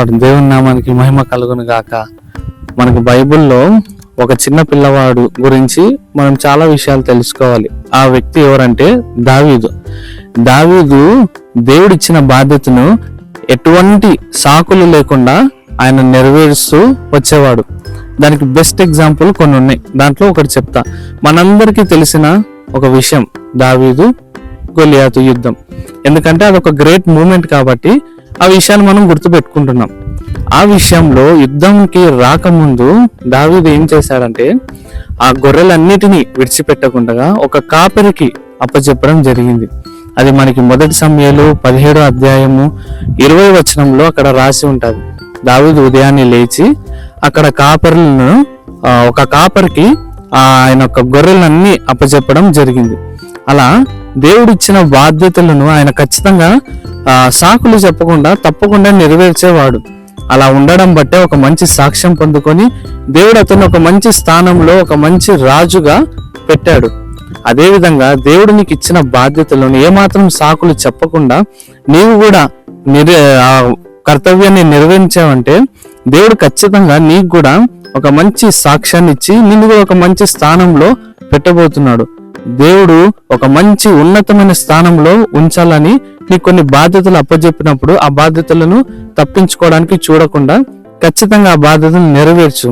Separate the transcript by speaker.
Speaker 1: Lord. దేవుని నామానికి మహిమ కలుగును గాక. మనకు బైబిల్లో ఒక చిన్న పిల్లవాడు గురించి మనం చాలా విషయాలు తెలుసుకోవాలి. ఆ వ్యక్తి ఎవరంటే దావీదు. దావీదు దేవుడిచ్చిన బాధ్యతను ఎటువంటి సాకులు లేకుండా ఆయన నెరవేరుస్తూ వచ్చేవాడు. దానికి బెస్ట్ ఎగ్జాంపుల్ కొన్ని ఉన్నాయి. దాంట్లో ఒకటి చెప్తా. మనందరికీ తెలిసిన ఒక విషయం దావీదు గొలియాతు యుద్ధం. ఎందుకంటే అదొక గ్రేట్ మూమెంట్ కాబట్టి ఆ విషయాన్ని మనం గుర్తుపెట్టుకుంటున్నాం. ఆ విషయంలో యుద్ధంకి రాకముందు దావీదు ఏం చేశాడంటే ఆ గొర్రెలన్నిటినీ విడిచిపెట్టకుండా ఒక కాపరికి అప్పచెప్పడం జరిగింది. అది మనకి 1 సమూయేలు 17వ అధ్యాయము 20వ వచనంలో అక్కడ రాసి ఉంటది. దావీదు ఉదయాన్నే లేచి అక్కడ కాపరులను ఒక కాపరికి ఆయన యొక్క గొర్రెలన్నీ అప్పచెప్పడం జరిగింది. అలా దేవుడిచ్చిన బాధ్యతలను ఆయన ఖచ్చితంగా సాకులు చెప్పకుండా తప్పకుండా నెరవేర్చేవాడు. అలా ఉండడం బట్టే ఒక మంచి సాక్ష్యం పొందుకొని దేవుడు అతను ఒక మంచి స్థానంలో ఒక మంచి రాజుగా పెట్టాడు. అదేవిధంగా దేవుడు నీకు ఇచ్చిన బాధ్యతలను ఏమాత్రం సాకులు చెప్పకుండా నీవు కూడా కర్తవ్యాన్ని నెరవేర్చావంటే దేవుడు ఖచ్చితంగా నీకు కూడా ఒక మంచి సాక్ష్యాన్ని ఇచ్చి నిన్ను కూడా ఒక మంచి స్థానంలో పెట్టబోతున్నాడు. దేవుడు ఒక మంచి ఉన్నతమైన స్థానంలో ఉంచాలని నీకు కొన్ని బాధ్యతలు అప్పచెప్పినప్పుడు ఆ బాధ్యతలను తప్పించుకోవడానికి చూడకుండా ఖచ్చితంగా ఆ బాధ్యతను నెరవేర్చు.